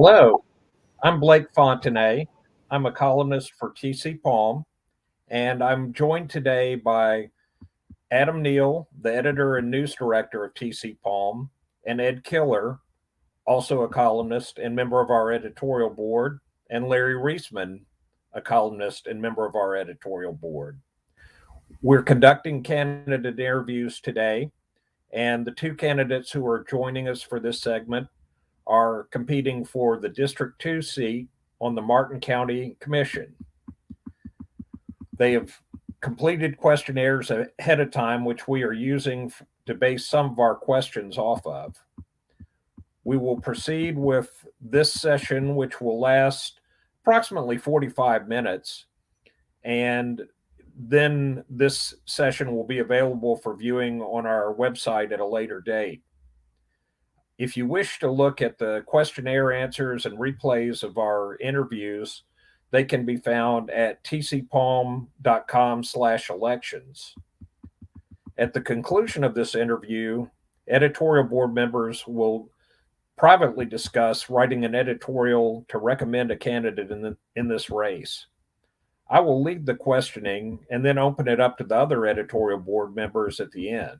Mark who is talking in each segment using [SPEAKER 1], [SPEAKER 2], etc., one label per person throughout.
[SPEAKER 1] Hello, I'm Blake Fontenay. I'm a columnist for TCPalm, and I'm joined today by Adam Neal, the editor and news director of TCPalm, and Ed Killer, also a columnist and member of our editorial board, and Larry Reisman, a columnist and member of our editorial board. We're conducting candidate interviews today, and the two candidates who are joining us for this segment are competing for the District 2 seat on the Martin County Commission. They have completed questionnaires ahead of time, which we are using to base some of our questions off of. We will proceed with this session, which will last approximately 45 minutes, and then this session will be available for viewing on our website at a later date. If you wish to look at the questionnaire answers and replays of our interviews, they can be found at tcpalm.com/elections. At the conclusion of this interview, editorial board members will privately discuss writing an editorial to recommend a candidate in this race. I will lead the questioning and then open it up to the other editorial board members at the end.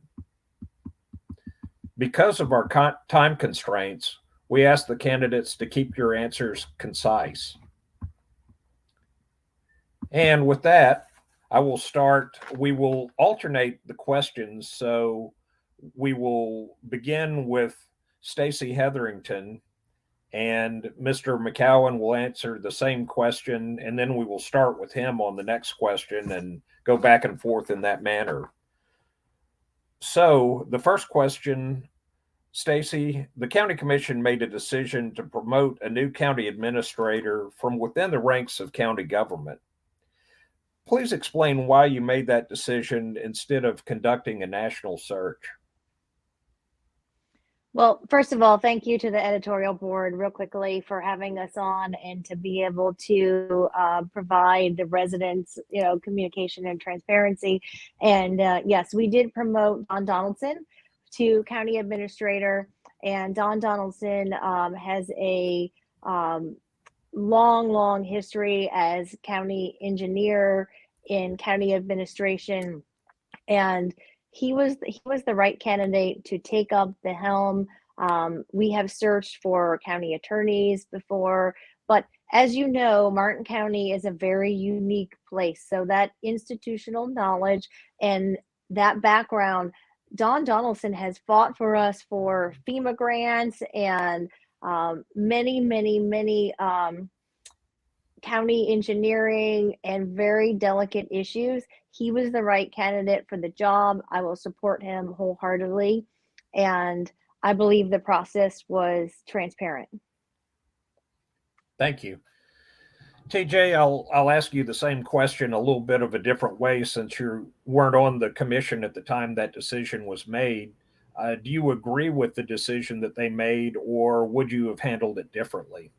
[SPEAKER 1] Because of our time constraints, we ask the candidates to keep your answers concise. And with that, I will start. We will alternate the questions. So we will begin with Stacey Hetherington, and Mr. McCowan will answer the same question, and then we will start with him on the next question and go back and forth in that manner. So the first question, Stacey, the county commission made a decision to promote a new county administrator from within the ranks of county government. Please explain why you made that decision instead of conducting a national search.
[SPEAKER 2] Well, first of all, thank you to the editorial board real quickly for having us on and to be able to provide the residents, communication and transparency. And yes, we did promote Don Donaldson to county administrator, and Don Donaldson has a long history as county engineer in county administration, and he was the right candidate to take up the helm. We have searched for county attorneys before, but as you know, Martin County is a very unique place. So that institutional knowledge and that background, Don Donaldson has fought for us for FEMA grants and many county engineering and very delicate issues. He was the right candidate for the job. I will support him wholeheartedly, and I believe the process was transparent.
[SPEAKER 1] Thank you. TJ, I'll ask you the same question a little bit of a different way since you weren't on the commission at the time that decision was made. Do you agree with the decision that they made, or would you have handled it differently?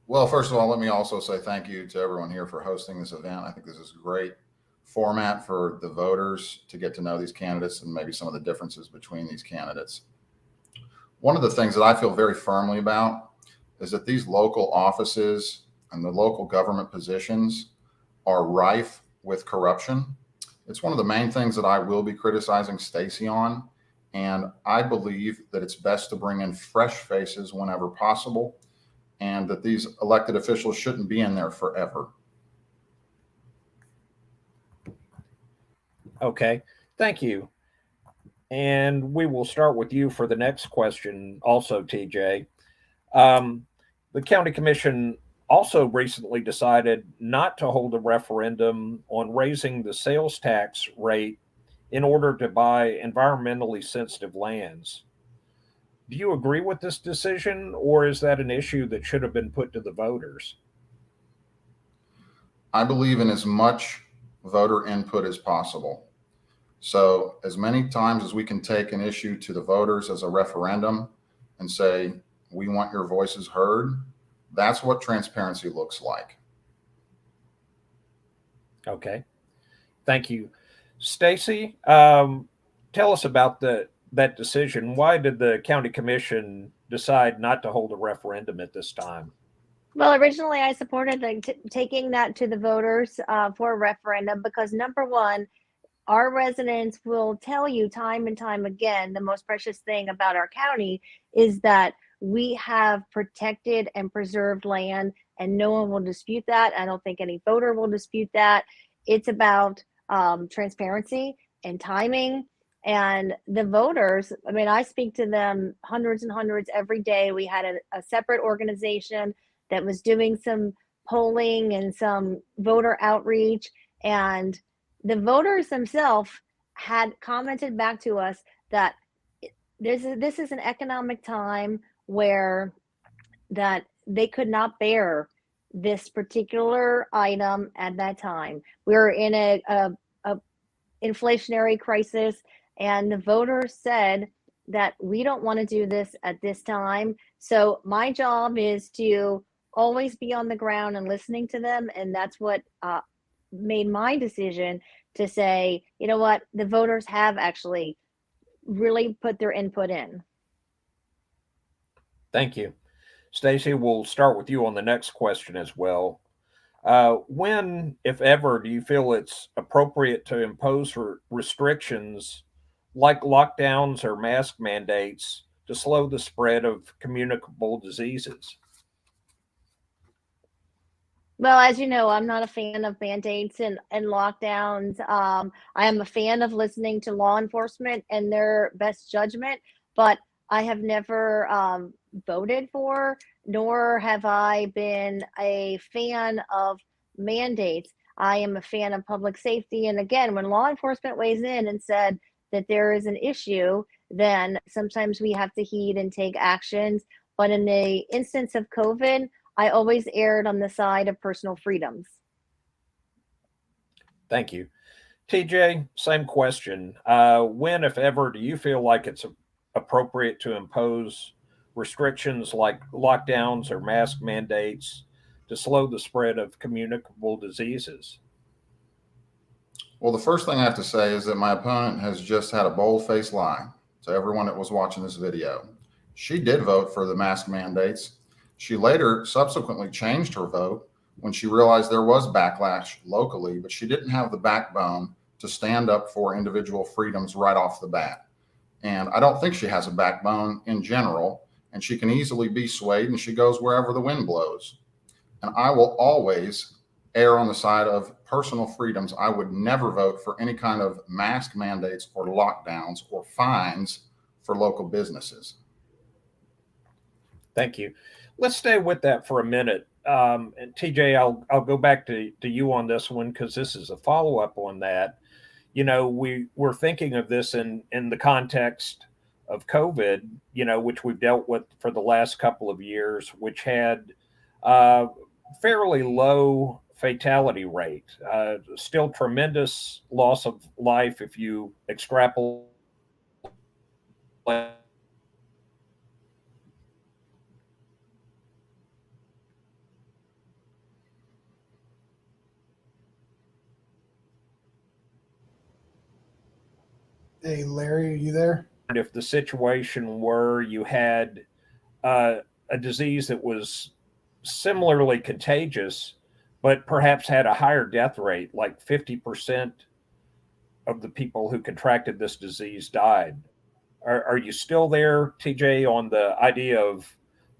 [SPEAKER 3] Well, first of all, let me also say thank you to everyone here for hosting this event. I think this is a great format for the voters to get to know these candidates and maybe some of the differences between these candidates. One of the things that I feel very firmly about is that these local offices and the local government positions are rife with corruption. It's one of the main things that I will be criticizing Stacey on, and I believe that it's best to bring in fresh faces whenever possible, and that these elected officials shouldn't be in there forever.
[SPEAKER 1] Okay, thank you. And we will start with you for the next question also, TJ. The county commission also recently decided not to hold a referendum on raising the sales tax rate in order to buy environmentally sensitive lands. Do you agree with this decision, or is that an issue that should have been put to the voters?
[SPEAKER 3] I believe in as much voter input as possible. So as many times as we can take an issue to the voters as a referendum and say, we want your voices heard, that's what transparency looks like.
[SPEAKER 1] Okay, thank you. Stacey, tell us about the that decision, why did the county commission decide not to hold a referendum at this time?
[SPEAKER 2] Well, originally I supported taking that to the voters for a referendum because number one, our residents will tell you time and time again, the most precious thing about our county is that we have protected and preserved land, and no one will dispute that. I don't think any voter will dispute that. It's about transparency and timing. And the voters, I mean, I speak to them hundreds and hundreds every day. We had a separate organization that was doing some polling and some voter outreach, and the voters themselves had commented back to us that this is an economic time where that they could not bear this particular item at that time. We're in a inflationary crisis, and the voters said that we don't want to do this at this time. So my job is to always be on the ground and listening to them, and that's what made my decision to say, you know what, the voters have actually really put their input in.
[SPEAKER 1] Thank you. Stacy, we'll start with you on the next question as well. When, if ever, do you feel it's appropriate to impose restrictions like lockdowns or mask mandates to slow the spread of communicable diseases?
[SPEAKER 2] Well, as you know, I'm not a fan of mandates and lockdowns. I am a fan of listening to law enforcement and their best judgment, but I have never voted for, nor have I been a fan of mandates. I am a fan of public safety. And again, when law enforcement weighs in and said that there is an issue, then sometimes we have to heed and take actions. But in the instance of COVID, I always erred on the side of personal freedoms.
[SPEAKER 1] Thank you. TJ, same question. When, if ever, do you feel like it's appropriate to impose restrictions like lockdowns or mask mandates to slow the spread of communicable diseases?
[SPEAKER 3] Well, the first thing I have to say is that my opponent has just had a bold-faced lie to everyone that was watching this video. She did vote for the mask mandates. She later subsequently changed her vote when she realized there was backlash locally, but she didn't have the backbone to stand up for individual freedoms right off the bat. And I don't think she has a backbone in general, and she can easily be swayed, and she goes wherever the wind blows. And I will always err on the side of personal freedoms. I would never vote for any kind of mask mandates or lockdowns or fines for local businesses.
[SPEAKER 1] Thank you. Let's stay with that for a minute. And TJ, I'll go back to you on this one because this is a follow-up on that. You know, we're thinking of this in the context of COVID, you know, which we've dealt with for the last couple of years, which had fairly low fatality rate, still tremendous loss of life if you extrapolate
[SPEAKER 4] Hey, Larry, are you there?
[SPEAKER 1] if the situation were you had a disease that was similarly contagious, but perhaps had a higher death rate, like 50% of the people who contracted this disease died. Are you still there, TJ, on the idea of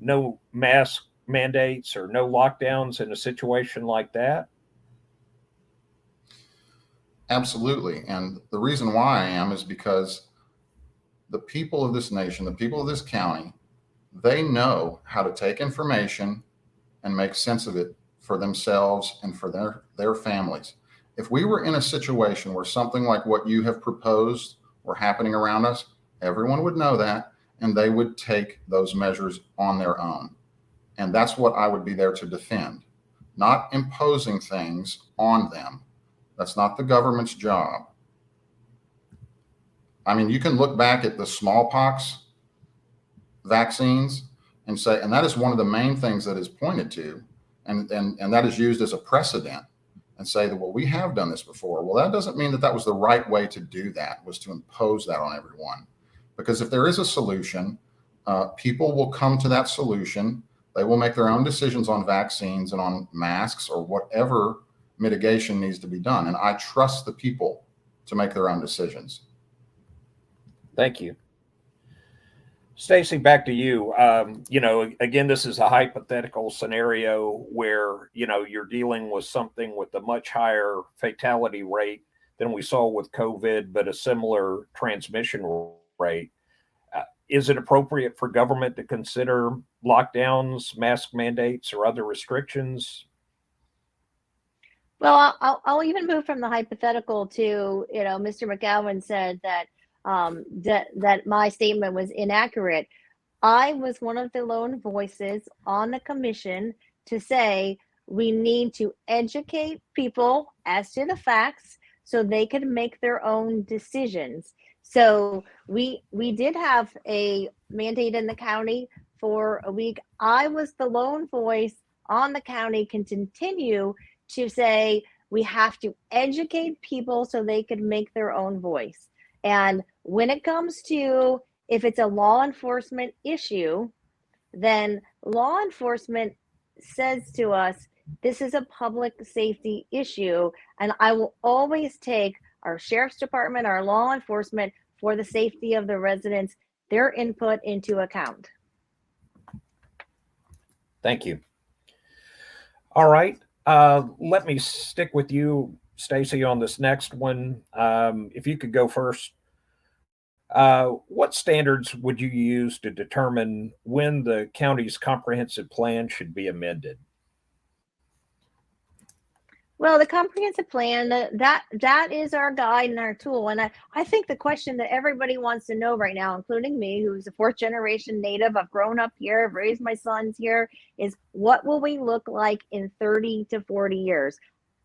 [SPEAKER 1] no mask mandates or no lockdowns in a situation like that?
[SPEAKER 3] Absolutely. And the reason why I am is because the people of this nation, the people of this county, they know how to take information and make sense of it for themselves and for their families. If we were in a situation where something like what you have proposed were happening around us, everyone would know that, and they would take those measures on their own. And that's what I would be there to defend, not imposing things on them. That's not the government's job. I mean, you can look back at the smallpox vaccines and say, and that is one of the main things that is pointed to, and that is used as a precedent, and say that, well, we have done this before. Well, that doesn't mean that that was the right way to do that, was to impose that on everyone. Because if there is a solution, people will come to that solution. They will make their own decisions on vaccines and on masks or whatever mitigation needs to be done. And I trust the people to make their own decisions.
[SPEAKER 1] Thank you. Stacy, back to you. Again, this is a hypothetical scenario where, you're dealing with something with a much higher fatality rate than we saw with COVID, but a similar transmission rate. Is it appropriate for government to consider lockdowns, mask mandates, or other restrictions?
[SPEAKER 2] Well, I'll even move from the hypothetical to, Mr. McGowan said that that my statement was inaccurate. I was one of the lone voices on the commission to say we need to educate people as to the facts so they could make their own decisions. So we did have a mandate in the county for a week. I was the lone voice on the county, can continue to say we have to educate people so they could make their own voice. And when it comes to if it's a law enforcement issue, then law enforcement says to us, this is a public safety issue. And I will always take our sheriff's department, our law enforcement, for the safety of the residents, their input into account.
[SPEAKER 1] Thank you. All right. Let me stick with you, Stacy, on this next one. If you could go first. What standards would you use to determine when the county's comprehensive plan should be amended?
[SPEAKER 2] Well, the comprehensive plan, that is our guide and our tool. And I think the question that everybody wants to know right now, including me, who's a fourth generation native, I've grown up here, I've raised my sons here, is what will we look like in 30 to 40 years?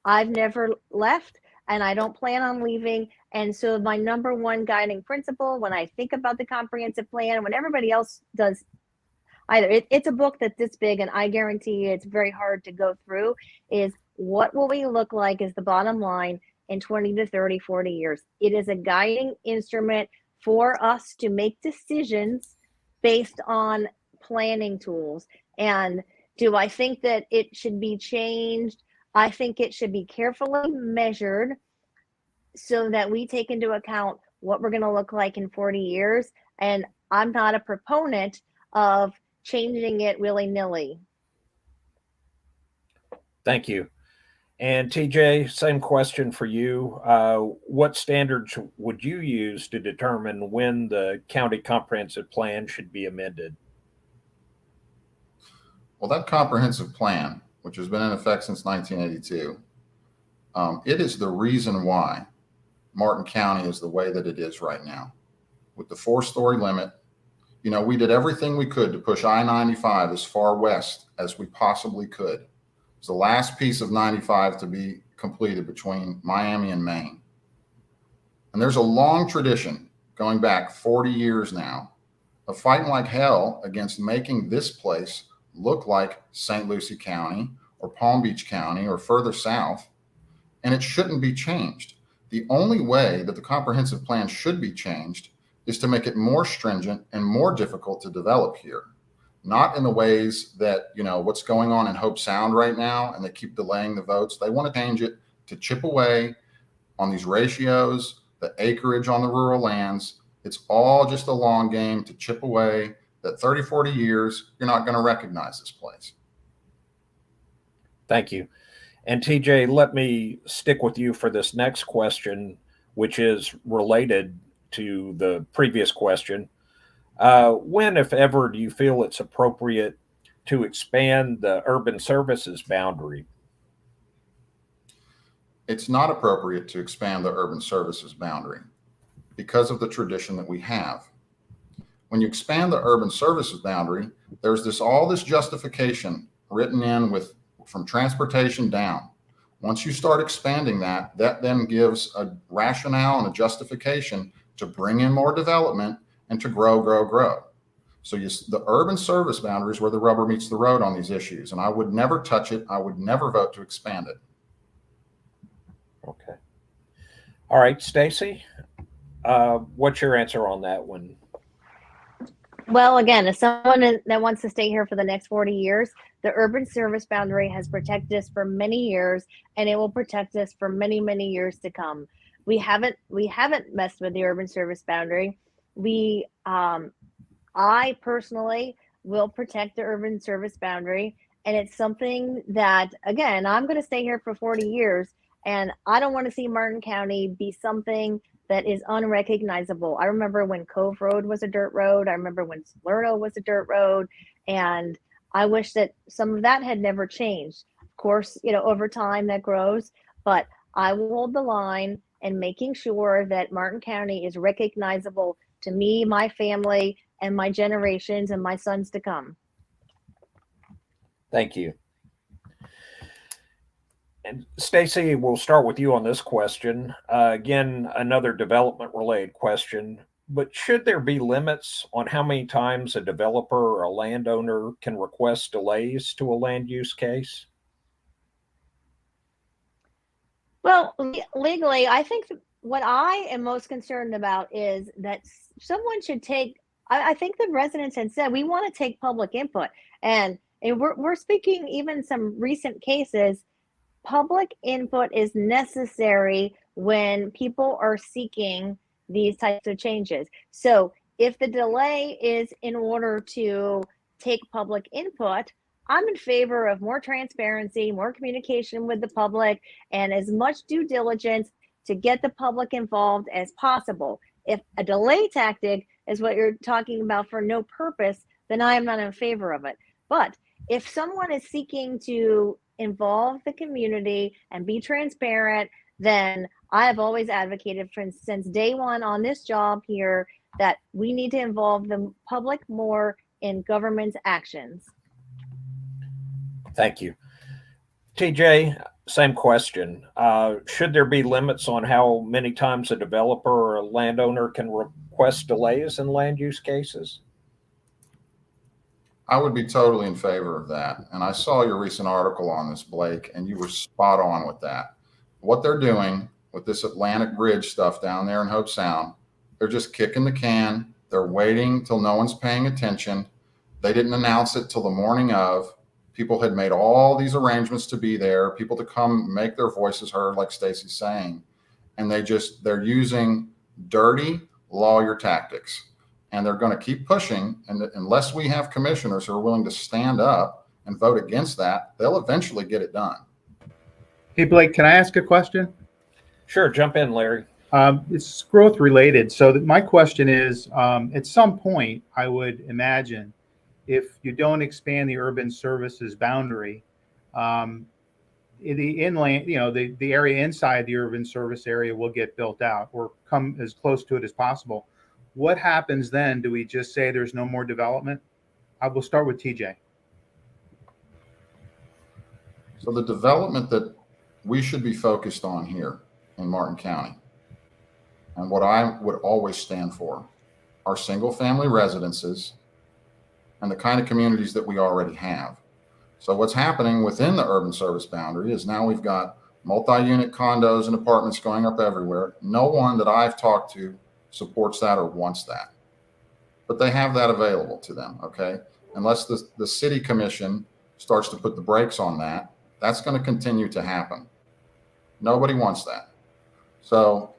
[SPEAKER 2] I've never left and I don't plan on leaving. And so my number one guiding principle when I think about the comprehensive plan, when everybody else does either, it's a book that's this big and I guarantee you it's very hard to go through, is what will we look like is the bottom line in 20 to 30, 40 years. It is a guiding instrument for us to make decisions based on planning tools. And do I think that it should be changed? I think it should be carefully measured so that we take into account what we're going to look like in 40 years. And I'm not a proponent of changing it willy-nilly.
[SPEAKER 1] Thank you. And TJ, same question for you. What standards would you use to determine when the county comprehensive plan should be amended?
[SPEAKER 3] Well, that comprehensive plan, which has been in effect since 1982, it is the reason why Martin County is the way that it is right now. With the 4-story limit, we did everything we could to push I-95 as far west as we possibly could. It's the last piece of 95 to be completed between Miami and Maine. And there's a long tradition going back 40 years now of fighting like hell against making this place look like St. Lucie County or Palm Beach County or further south. And it shouldn't be changed. The only way that the comprehensive plan should be changed is to make it more stringent and more difficult to develop here. Not in the ways that, what's going on in Hope Sound right now, and they keep delaying the votes. They want to change it to chip away on these ratios, the acreage on the rural lands. It's all just a long game to chip away that 30, 40 years, you're not going to recognize this place.
[SPEAKER 1] Thank you. And TJ, let me stick with you for this next question, which is related to the previous question. When, if ever, do you feel it's appropriate to expand the urban services boundary?
[SPEAKER 3] It's not appropriate to expand the urban services boundary because of the tradition that we have. When you expand the urban services boundary, there's all this justification written in from transportation down. Once you start expanding that then gives a rationale and a justification to bring in more development and to grow. So the urban service boundary is where the rubber meets the road on these issues. And I would never touch it. I would never vote to expand it.
[SPEAKER 1] Okay. All right, Stacy, what's your answer on that one?
[SPEAKER 2] Well, again, as someone that wants to stay here for the next 40 years, the urban service boundary has protected us for many years, and it will protect us for many, many years to come. We haven't messed with the urban service boundary. We, I personally will protect the urban service boundary, and it's something that, again, I'm going to stay here for 40 years, and I don't want to see Martin County be something that is unrecognizable. I remember when Cove Road was a dirt road. I remember when Salerno was a dirt road. And I wish that some of that had never changed. Of course, over time that grows, but I will hold the line in making sure that Martin County is recognizable to me, my family, and my generations and my sons to come.
[SPEAKER 1] Thank you. And Stacy, we'll start with you on this question. Again, another development related question, but should there be limits on how many times a developer or a landowner can request delays to a land use case?
[SPEAKER 2] Well, legally, I think what I am most concerned about is that someone should take, I think the residents had said, we want to take public input. And we're speaking even some recent cases. Public input is necessary when people are seeking these types of changes. So if the delay is in order to take public input, I'm in favor of more transparency, more communication with the public, and as much due diligence to get the public involved as possible. If a delay tactic is what you're talking about for no purpose, then I am not in favor of it. But if someone is seeking to involve the community and be transparent, then I have always advocated for, since day one on this job here, that we need to involve the public more in government's actions.
[SPEAKER 1] Thank you. TJ, same question. Should there be limits on how many times a developer or a landowner can request delays in land use cases?
[SPEAKER 3] I would be totally in favor of that. And I saw your recent article on this, Blake, and you were spot on with that. What they're doing with this Atlantic Bridge stuff down there in Hope Sound, they're just kicking the can. They're waiting till no one's paying attention. They didn't announce it till the morning of. People had made all these arrangements to be there, people to come make their voices heard, like Stacy's saying. And they're using dirty lawyer tactics. And they're going to keep pushing. And unless we have commissioners who are willing to stand up and vote against that, they'll eventually get it done.
[SPEAKER 5] Hey, Blake, can I ask a question?
[SPEAKER 1] Sure, jump in, Larry.
[SPEAKER 5] It's growth related. So my question is, at some point, I would imagine, if you don't expand the urban services boundary, the inland, the area inside the urban service area will get built out or come as close to it as possible. What happens then? Do we just say there's no more development? I will start with TJ.
[SPEAKER 3] So the development that we should be focused on here in Martin County, and what I would always stand for, are single family residences and the kind of communities that we already have. So what's happening within the urban service boundary is now we've got multi-unit condos and apartments going up everywhere. No one that I've talked to supports that or wants that, but they have that available to them. Okay. Unless the city commission starts to put the brakes on that, that's going to continue to happen. Nobody wants that. So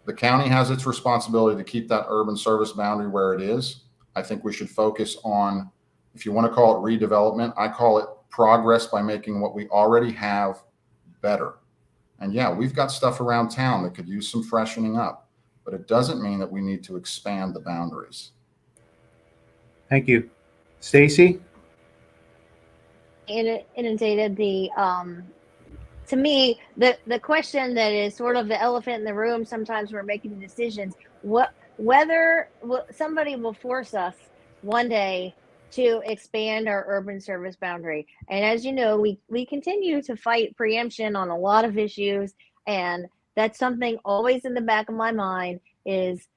[SPEAKER 3] the county has its responsibility to keep that urban service boundary where it is. I think we should focus on, if you want to call it redevelopment, I call it progress by making what we already have better. And yeah, we've got stuff around town that could use some freshening up, but it doesn't mean that we need to expand the boundaries.
[SPEAKER 5] Thank you. Stacy?
[SPEAKER 2] Inundated to me, the question that is sort of the elephant in the room sometimes we're making decisions, whether somebody will force us one day to expand our urban service boundary. And as you know, we continue to fight preemption on a lot of issues, and that's something always in the back of my mind is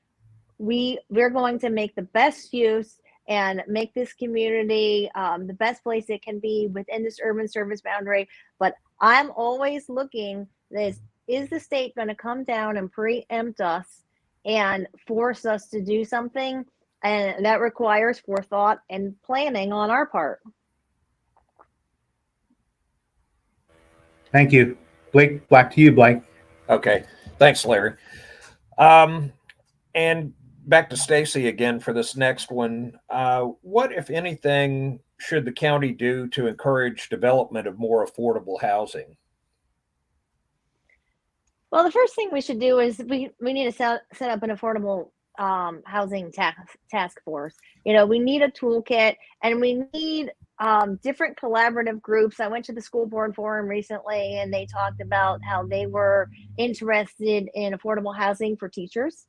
[SPEAKER 2] we're going to make the best use and make this community the best place it can be within this urban service boundary. But I'm always looking, is the state going to come down and preempt us and force us to do something? And that requires forethought and planning on our part.
[SPEAKER 5] Thank you. Blake, back to you, Blake.
[SPEAKER 1] Okay. Thanks, Larry. And back to Stacy again for this next one. What, if anything, should the county do to encourage development of more affordable housing?
[SPEAKER 2] Well, the first thing we should do is we need to set up an affordable housing task force. We need a toolkit, and we need different collaborative groups. I went to the school board forum recently, and they talked about how they were interested in affordable housing for teachers.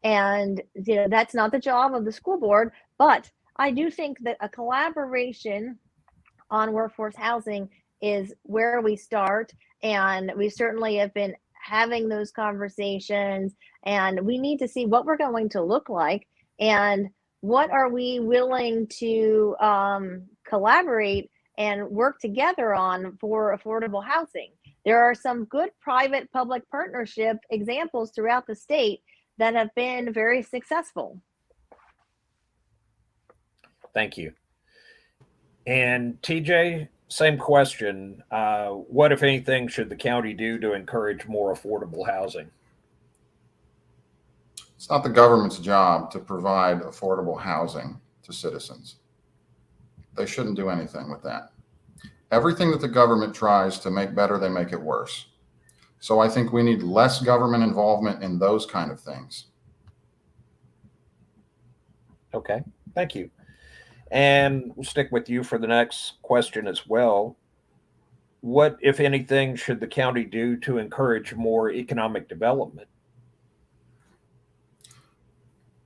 [SPEAKER 2] And that's not the job of the school board, but I do think that a collaboration on workforce housing is where we start. And we certainly have been having those conversations, and we need to see what we're going to look like and what are we willing to collaborate and work together on for affordable housing. There are some good private public partnership examples throughout the state that have been very successful.
[SPEAKER 1] Thank you. And TJ, same question. What, if anything, should the county do to encourage more affordable housing?
[SPEAKER 3] It's not the government's job to provide affordable housing to citizens. They shouldn't do anything with that. Everything that the government tries to make better, they make it worse. So I think we need less government involvement in those kind of things.
[SPEAKER 1] Okay, thank you. And we'll stick with you for the next question as well. What, if anything, should the county do to encourage more economic development?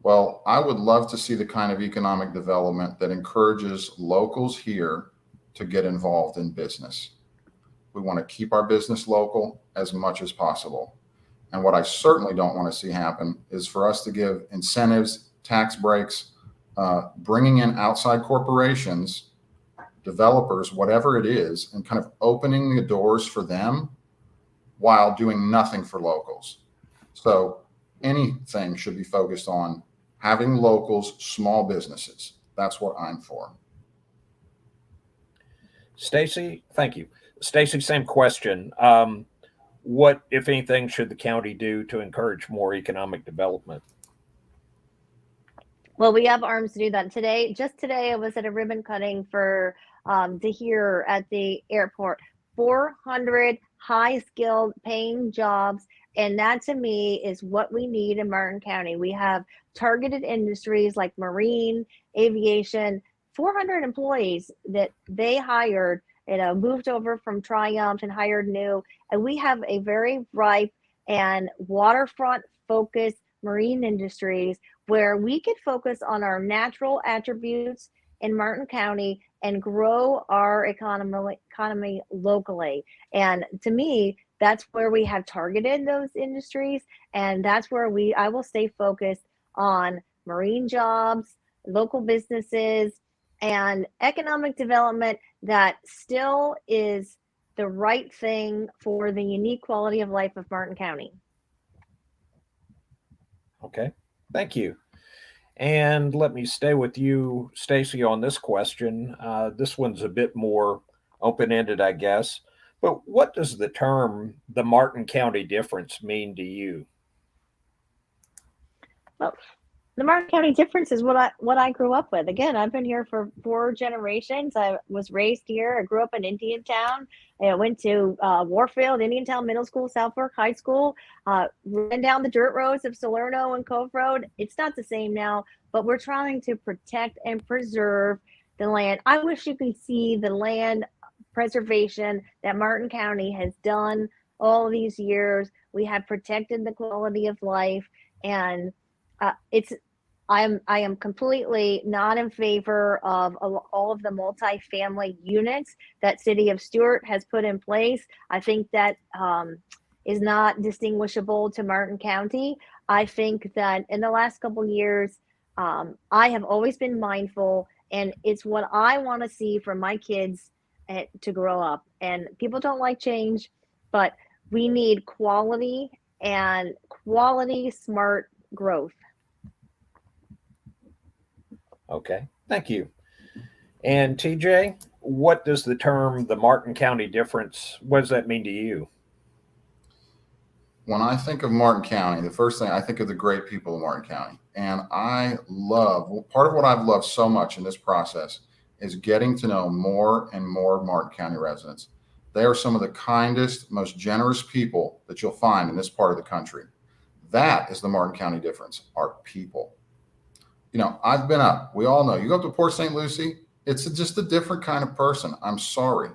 [SPEAKER 3] Well, I would love to see the kind of economic development that encourages locals here to get involved in business. We want to keep our business local as much as possible. And what I certainly don't want to see happen is for us to give incentives, tax breaks, bringing in outside corporations, developers, whatever it is, and kind of opening the doors for them while doing nothing for locals. So anything should be focused on having locals, small businesses. That's what I'm for.
[SPEAKER 1] Stacy, thank you. Stacy, same question. What, if anything, should the county do to encourage more economic development?
[SPEAKER 2] Well, we have arms to do that. Just today, I was at a ribbon cutting for to hear at the airport, 400 high-skilled paying jobs. And that to me is what we need in Martin County. We have targeted industries like marine, aviation, 400 employees that they hired, moved over from Triumph and hired new. And we have a very ripe and waterfront focused marine industries where we could focus on our natural attributes in Martin County and grow our economy locally. And to me, that's where we have targeted those industries. And that's where I will stay focused on marine jobs, local businesses, and economic development that still is the right thing for the unique quality of life of Martin County.
[SPEAKER 1] Okay, thank you. And let me stay with you, Stacy, on this question. This one's a bit more open-ended, I guess. But what does the term the Martin County difference mean to you?
[SPEAKER 2] Well, the Martin County difference is what I grew up with. Again, I've been here for 4 generations. I was raised here. I grew up in Indiantown. I went to Warfield, Indiantown Middle School, South Fork High School, ran down the dirt roads of Salerno and Cove Road. It's not the same now, but we're trying to protect and preserve the land. I wish you could see the land preservation that Martin County has done all these years. We have protected the quality of life, and I am completely not in favor of all of the multifamily units that City of Stuart has put in place. I think that is not distinguishable to Martin County. I think that in the last couple of years, I have always been mindful, and it's what I want to see from my kids to grow up. And people don't like change, but we need quality and quality smart growth.
[SPEAKER 1] Okay, thank you. And TJ, what does the term the Martin County difference, what does that mean to you?
[SPEAKER 3] When I think of Martin County, the first thing I think of the great people of Martin County. And I love, part of what I've loved so much in this process is getting to know more and more Martin County residents. They are some of the kindest, most generous people that you'll find in this part of the country. That is the Martin County difference, our people. You know, I've been up, we all know, you go up to Port St. Lucie, it's just a different kind of person. I'm sorry.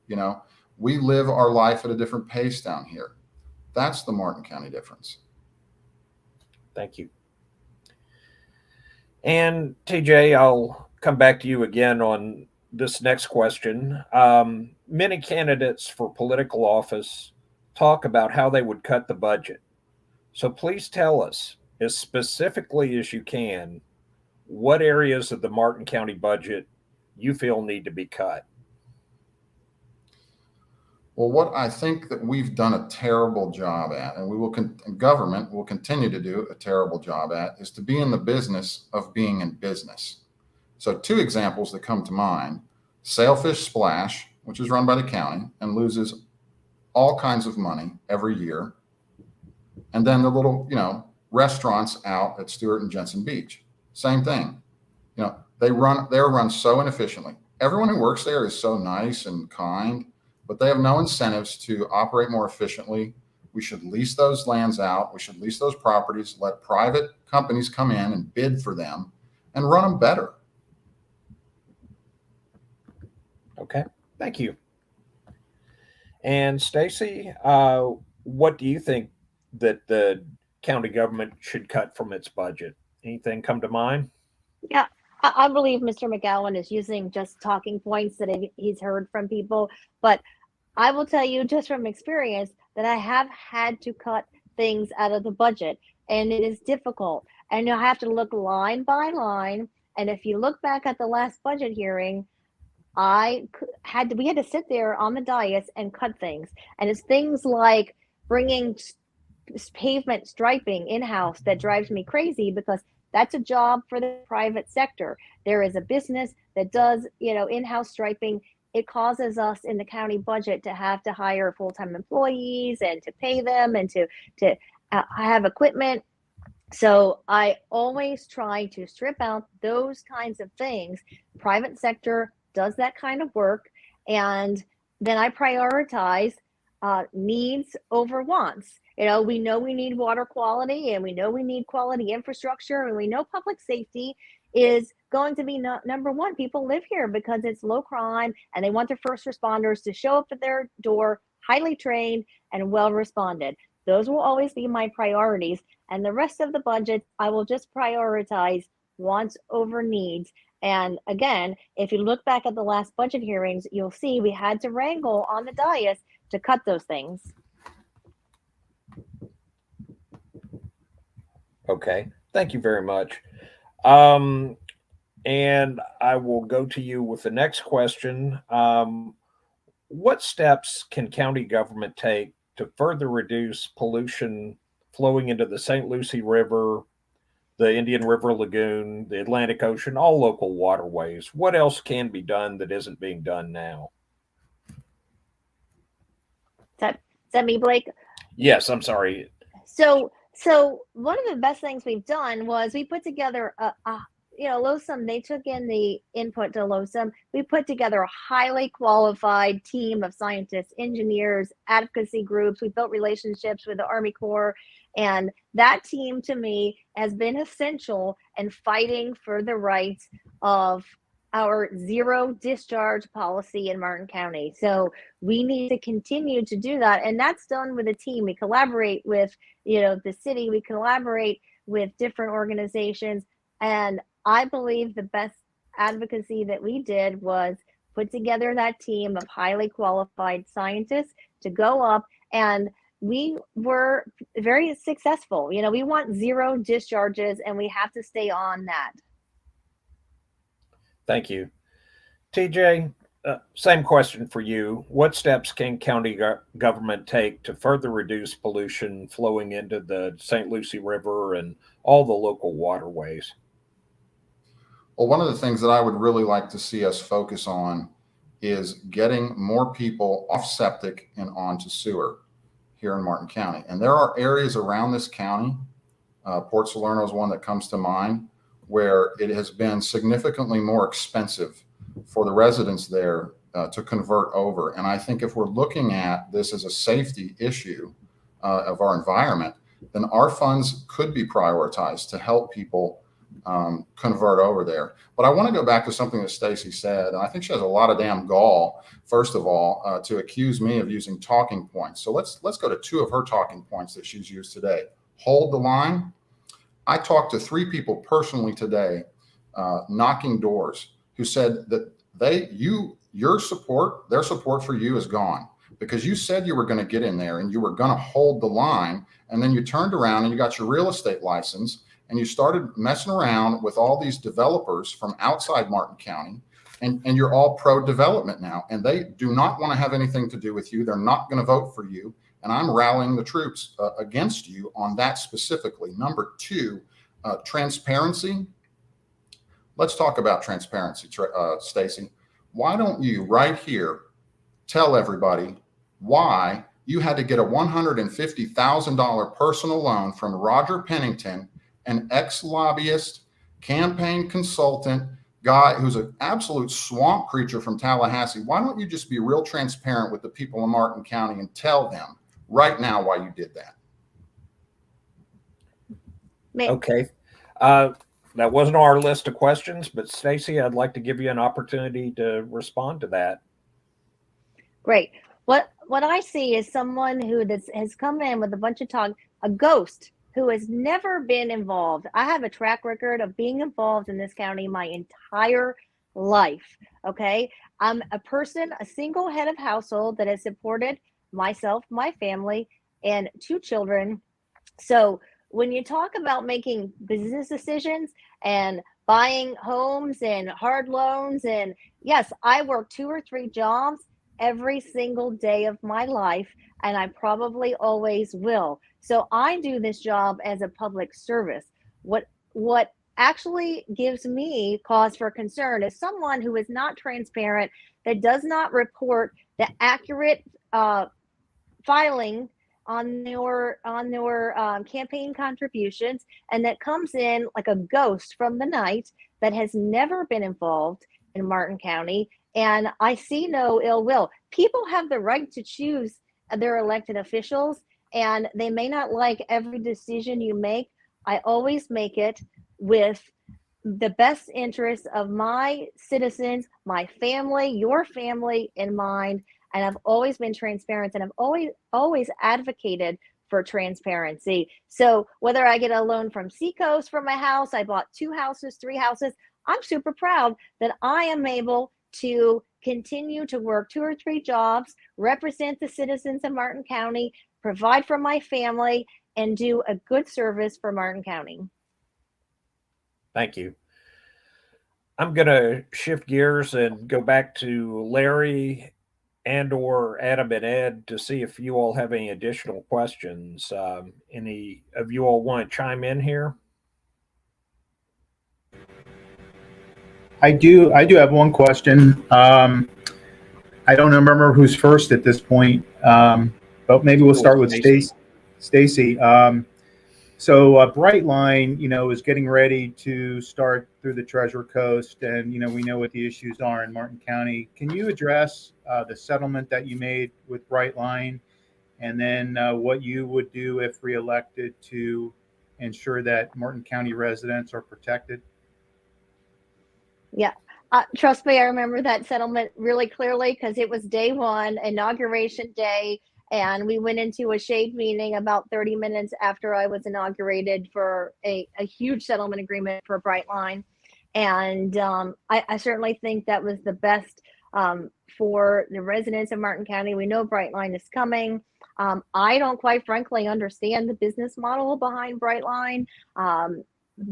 [SPEAKER 3] You know, we live our life at a different pace down here. That's the Martin County difference.
[SPEAKER 1] Thank you. And TJ, I'll come back to you again on this next question. Many candidates for political office talk about how they would cut the budget. So please tell us, as specifically as you can, what areas of the Martin County budget you feel need to be cut.
[SPEAKER 3] Well, what I think that we've done a terrible job at, and we will, government will continue to do a terrible job at, is to be in the business of being in business. So 2 examples that come to mind: Sailfish Splash, which is run by the county and loses all kinds of money every year. And then the little, restaurants out at Stewart and Jensen Beach, same thing. They're run so inefficiently. Everyone who works there is so nice and kind, but they have no incentives to operate more efficiently. We should lease those lands out. We should lease those properties, let private companies come in and bid for them and run them better.
[SPEAKER 1] Okay, thank you. And Stacy, what do you think that the county government should cut from its budget? Anything come to mind?
[SPEAKER 2] Yeah, I believe Mr. McGowan is using just talking points that he's heard from people, but I will tell you just from experience that I have had to cut things out of the budget, and it is difficult. And you'll have to look line by line. And if you look back at the last budget hearing, we had to sit there on the dais and cut things. And it's things like bringing pavement striping in-house that drives me crazy, because that's a job for the private sector. There is a business that does, in-house striping. It causes us in the county budget to have to hire full-time employees and to pay them and to have equipment. So I always try to strip out those kinds of things. Private sector does that kind of work. And then I prioritize needs over wants. We know we need water quality, and we know we need quality infrastructure, and we know public safety is going to be number one. People live here because it's low crime, and they want their first responders to show up at their door, highly trained and well responded. Those will always be my priorities. And the rest of the budget, I will just prioritize wants over needs. And again, if you look back at the last budget hearings, you'll see we had to wrangle on the dais to cut those things.
[SPEAKER 1] Okay, thank you very much. And I will go to you with the next question. What steps can county government take to further reduce pollution flowing into the St. Lucie River, the Indian River Lagoon, the Atlantic Ocean, all local waterways? What else can be done that isn't being done now?
[SPEAKER 2] Is that me, Blake?
[SPEAKER 1] Yes, I'm sorry.
[SPEAKER 2] So one of the best things we've done was we put together LOSUM, they took in the input to LOSUM. We put together a highly qualified team of scientists, engineers, advocacy groups. We built relationships with the Army Corps. And that team, to me, has been essential in fighting for the rights of our zero discharge policy in Martin County. So we need to continue to do that. And that's done with a team. We collaborate with, the city. We collaborate with different organizations. And I believe the best advocacy that we did was put together that team of highly qualified scientists to go up, and we were very successful. We want zero discharges, and we have to stay on that.
[SPEAKER 1] Thank you. TJ, same question for you. What steps can county government take to further reduce pollution flowing into the St. Lucie River and all the local waterways?
[SPEAKER 3] Well, one of the things that I would really like to see us focus on is getting more people off septic and onto sewer here in Martin County. And there are areas around this county, Port Salerno is one that comes to mind, where it has been significantly more expensive for the residents there to convert over. And I think if we're looking at this as a safety issue of our environment, then our funds could be prioritized to help people convert over there. But I want to go back to something that Stacy said, and I think she has a lot of damn gall, first of all, to accuse me of using talking points. So let's go to two of her talking points that she's used today. Hold the line. I talked to 3 people personally today, knocking doors, who said that their support for you is gone because you said you were going to get in there and you were going to hold the line. And then you turned around and you got your real estate license and you started messing around with all these developers from outside Martin County. And you're all pro-development now. And they do not want to have anything to do with you. They're not going to vote for you. And I'm rallying the troops against you on that specifically. Number 2, transparency. Let's talk about transparency, Stacy. Why don't you right here tell everybody why you had to get a $150,000 personal loan from Roger Pennington, an ex-lobbyist, campaign consultant, guy who's an absolute swamp creature from Tallahassee? Why don't you just be real transparent with the people in Martin County and tell them right now why you did that?
[SPEAKER 1] Okay. That wasn't on our list of questions, but Stacy, I'd like to give you an opportunity to respond to that.
[SPEAKER 2] Great. What I see is someone who has come in with a bunch of talk, a ghost who has never been involved. I have a track record of being involved in this county my entire life. Okay. I'm a single head of household that has supported myself, my family, and 2 children. So when you talk about making business decisions and buying homes and hard loans, and yes, I work 2 or 3 jobs every single day of my life, and I probably always will. So I do this job as a public service. What actually gives me cause for concern is someone who is not transparent, that does not report the accurate filing on their campaign contributions, and that comes in like a ghost from the night that has never been involved in Martin County. And I see no ill will. People have the right to choose their elected officials, and they may not like every decision you make. I always make it with the best interest of my citizens, my family, your family in mind. And I've always been transparent, and I've always advocated for transparency. So whether I get a loan from Seacoast for my house, I bought 2 houses, 3 houses, I'm super proud that I am able to continue to work 2 or 3 jobs, represent the citizens of Martin County, provide for my family, and do a good service for Martin County.
[SPEAKER 1] Thank you. I'm going to shift gears and go back to Larry and or Adam and Ed to see if you all have any additional questions. Any of you all want to chime in here?
[SPEAKER 5] I do have one question. I don't remember who's first at this point, but maybe we'll start with Stacy. So Brightline, is getting ready to start through the Treasure Coast, and we know what the issues are in Martin County. Can you address the settlement that you made with Brightline, and then what you would do if reelected to ensure that Martin County residents are protected?
[SPEAKER 2] Yeah. Trust me, I remember that settlement really clearly because it was day 1, inauguration day, and we went into a shade meeting about 30 minutes after I was inaugurated for a huge settlement agreement for Brightline. And I certainly think that was the best for the residents of Martin County. We know Brightline is coming. I don't quite frankly understand the business model behind Brightline.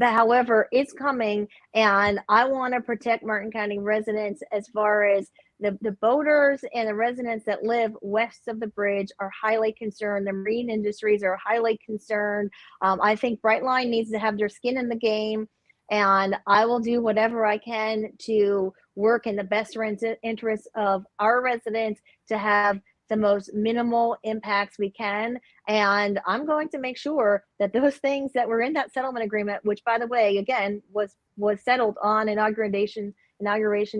[SPEAKER 2] However, it's coming, and I want to protect Martin County residents as far as the boaters and the residents that live west of the bridge are highly concerned. The marine industries are highly concerned. I think Brightline needs to have their skin in the game. and I will do whatever I can to work in the best interest of our residents to have the most minimal impacts we can. And I'm going to make sure that those things that were in that settlement agreement, which by the way, again, was settled on inauguration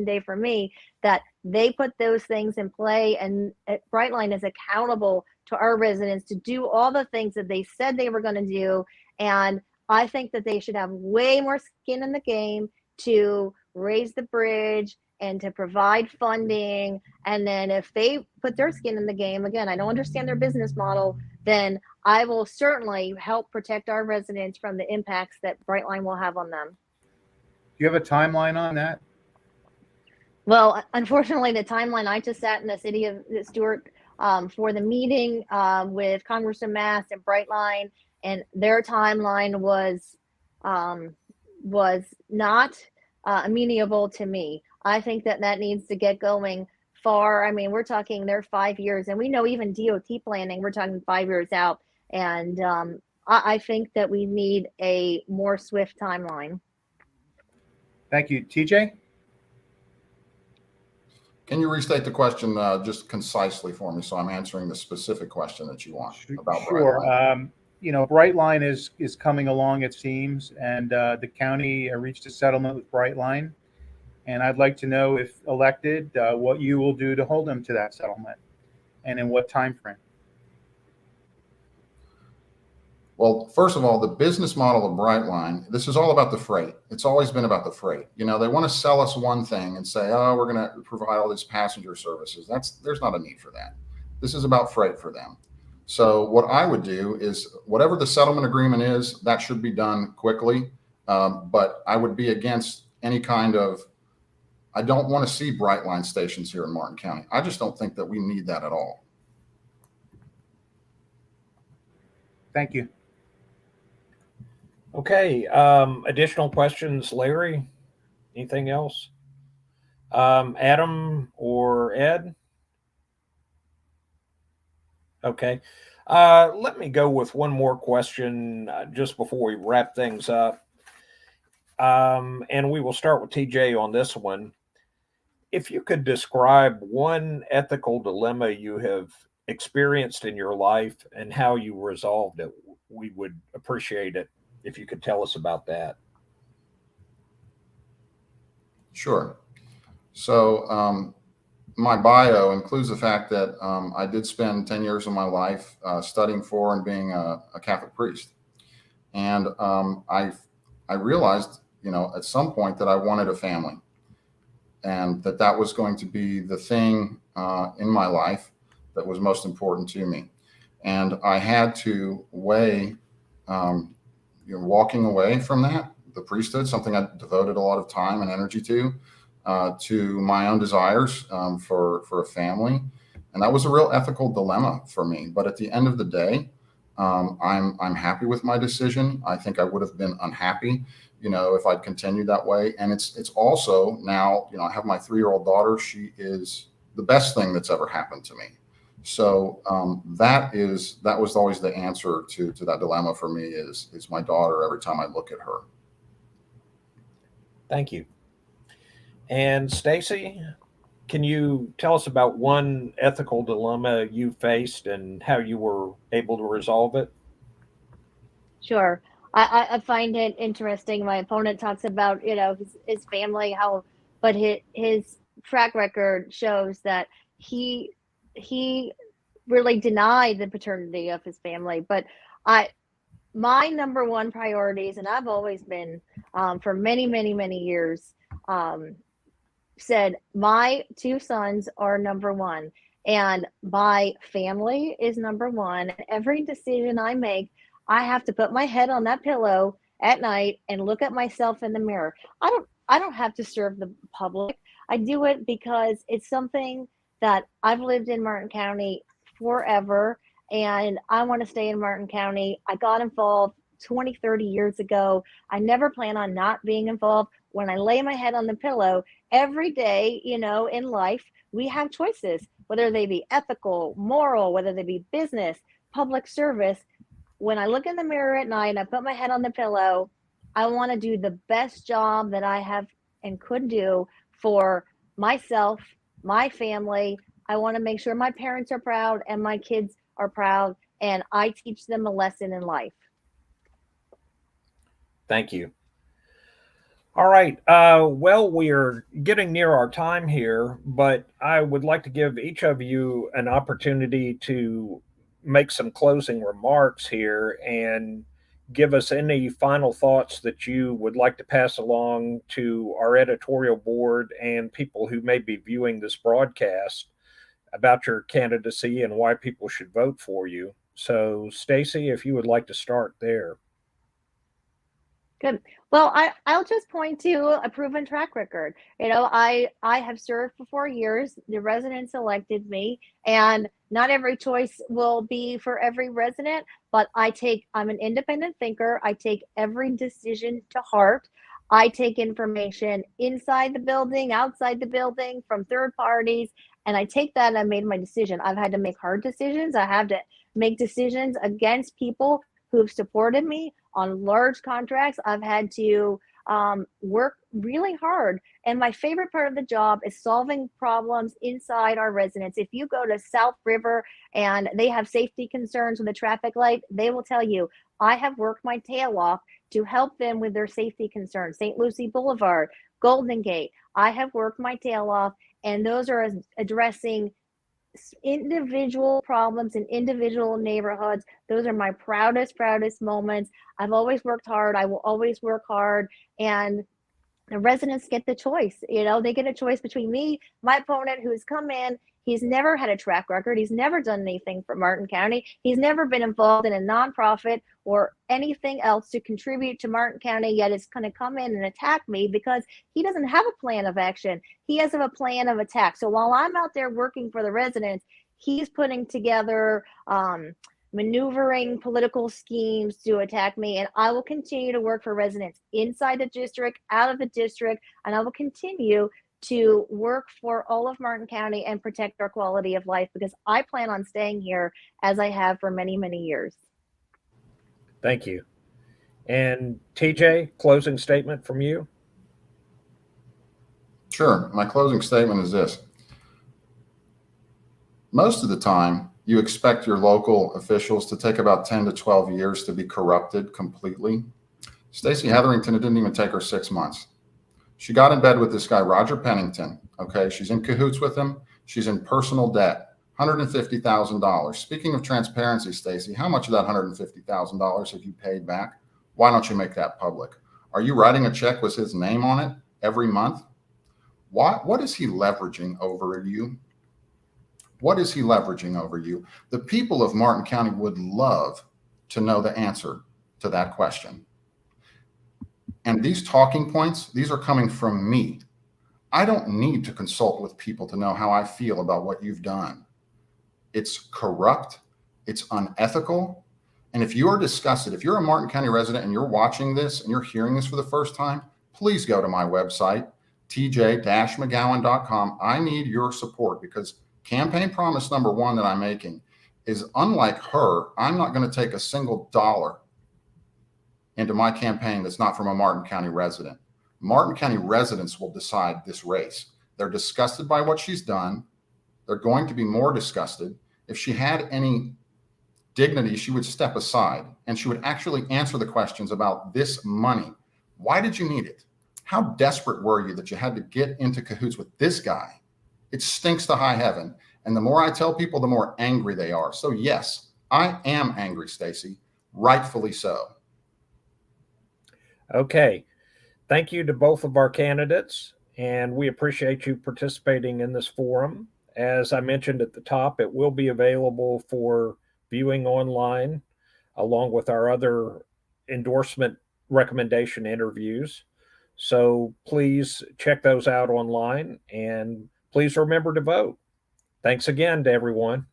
[SPEAKER 2] day for me, that they put those things in play, and Brightline is accountable to our residents to do all the things that they said they were going to do. And I think that they should have way more skin in the game to raise the bridge and to provide funding. And then if they put their skin in the game, again, I don't understand their business model, then I will certainly help protect our residents from the impacts that Brightline will have on them.
[SPEAKER 5] Do you have a timeline on that?
[SPEAKER 2] Well, unfortunately, the timeline, I just sat in the city of Stewart for the meeting with Congressman Mast and Brightline, and their timeline was not amenable to me. I think that needs to get going far. I mean, we're talking they're 5 years, and we know even DOT planning, we're talking 5 years out. And I think that we need a more swift timeline.
[SPEAKER 5] Thank you. TJ?
[SPEAKER 3] Can you restate the question just concisely for me, so I'm answering the specific question that you want about
[SPEAKER 5] Sure.
[SPEAKER 3] Brightline?
[SPEAKER 5] Brightline is coming along, it seems, and the county reached a settlement with Brightline. And I'd like to know, if elected, what you will do to hold them to that settlement, and in what time frame.
[SPEAKER 3] Well, first of all, the business model of Brightline, this is all about the freight. It's always been about the freight. They want to sell us one thing and say, oh, we're going to provide all these passenger services. There's not a need for that. This is about freight for them. So what I would do is, whatever the settlement agreement is, that should be done quickly. But I would be against any kind of, I don't want to see Brightline stations here in Martin County. I just don't think that we need that at all.
[SPEAKER 5] Thank you.
[SPEAKER 1] Okay. Additional questions, Larry? Anything else? Adam or Ed? Okay. Let me go with one more question just before we wrap things up. And we will start with TJ on this one. If you could describe one ethical dilemma you have experienced in your life and how you resolved it, we would appreciate it if you could tell us about that.
[SPEAKER 3] Sure. So my bio includes the fact that I did spend 10 years of my life studying for and being a Catholic priest. And I realized, at some point, that I wanted a family, and that was going to be the thing in my life that was most important to me. And I had to weigh walking away from the priesthood, something I devoted a lot of time and energy to my own desires for a family. And that was a real ethical dilemma for me. But at the end of the day, I'm happy with my decision. I think I would have been unhappy, if I'd continued that way. And it's also now, I have my 3-year-old daughter. She is the best thing that's ever happened to me. So that was always the answer to that dilemma for me is my daughter every time I look at her.
[SPEAKER 1] Thank you. And Stacy, can you tell us about one ethical dilemma you faced and how you were able to resolve it?
[SPEAKER 2] Sure. I find it interesting. My opponent talks about, his family, but his track record shows that he really denied the paternity of his family. But my number one priorities, and I've always been for many, many, many years, said my 2 sons are number one, and my family is number one. Every decision I make, I have to put my head on that pillow at night and look at myself in the mirror. I don't have to serve the public. I do it because it's something that I've lived in Martin County forever, and I want to stay in Martin County. I got involved 20, 30 years ago. I never plan on not being involved. When I lay my head on the pillow every day, in life, we have choices, whether they be ethical, moral, whether they be business, public service. When I look in the mirror at night and I put my head on the pillow, I want to do the best job that I have and could do for myself, my family. I want to make sure my parents are proud and my kids are proud, and I teach them a lesson in life.
[SPEAKER 1] Thank you. All right. Well, we are getting near our time here, but I would like to give each of you an opportunity to make some closing remarks here and give us any final thoughts that you would like to pass along to our editorial board and people who may be viewing this broadcast about your candidacy and why people should vote for you. So, Stacy, if you would like to start there.
[SPEAKER 2] Good. Well, I'll just point to a proven track record. I have served for 4 years. The residents elected me, and not every choice will be for every resident, but I'm an independent thinker. I take every decision to heart. I take information inside the building, outside the building, from third parties, and I take that and I made my decision. I've had to make hard decisions. I have to make decisions against people who've supported me on large contracts. I've had to work really hard. And my favorite part of the job is solving problems inside our residents. If you go to South River and they have safety concerns with the traffic light, they will tell you, I have worked my tail off to help them with their safety concerns. St. Lucie Boulevard, Golden Gate, I have worked my tail off, and those are addressing individual problems in individual neighborhoods. Those are my proudest moments. I've always worked hard. I will always work hard. And the residents get the choice. They get a choice between me, my opponent, who has come in. He's never had a track record. He's never done anything for Martin County. He's never been involved in a nonprofit or anything else to contribute to Martin County, yet is going to come in and attack me because he doesn't have a plan of action. He has a plan of attack. So while I'm out there working for the residents, he's putting together maneuvering political schemes to attack me. And I will continue to work for residents inside the district, out of the district, and I will continue to work for all of Martin County and protect our quality of life, because I plan on staying here as I have for many years.
[SPEAKER 1] Thank you. And TJ, closing statement from you?
[SPEAKER 3] Sure. My closing statement is this. Most of the time, you expect your local officials to take about 10 to 12 years to be corrupted completely. Stacey Hetherington, it didn't even take her 6 months. She got in bed with this guy, Roger Pennington. Okay. She's in cahoots with him. She's in personal debt, $150,000. Speaking of transparency, Stacey, how much of that $150,000 have you paid back? Why don't you make that public? Are you writing a check with his name on it every month? What is he leveraging over you? What is he leveraging over you? The people of Martin County would love to know the answer to that question. And these talking points, these are coming from me. I don't need to consult with people to know how I feel about what you've done. It's corrupt, it's unethical. And if you are disgusted, if you're a Martin County resident and you're watching this and you're hearing this for the first time, please go to my website, tj-mcgowan.com. I need your support, because campaign promise number one that I'm making is, unlike her, I'm not going to take a single dollar into my campaign that's not from a Martin County resident. Martin County residents will decide this race. They're disgusted by what she's done. They're going to be more disgusted. If she had any dignity, she would step aside and she would actually answer the questions about this money. Why did you need it? How desperate were you that you had to get into cahoots with this guy? It stinks to high heaven. And the more I tell people, the more angry they are. So yes, I am angry, Stacey, rightfully so.
[SPEAKER 1] Okay. Thank you to both of our candidates, and we appreciate you participating in this forum. As I mentioned at the top, it will be available for viewing online, along with our other endorsement recommendation interviews. So please check those out online, and please remember to vote. Thanks again to everyone.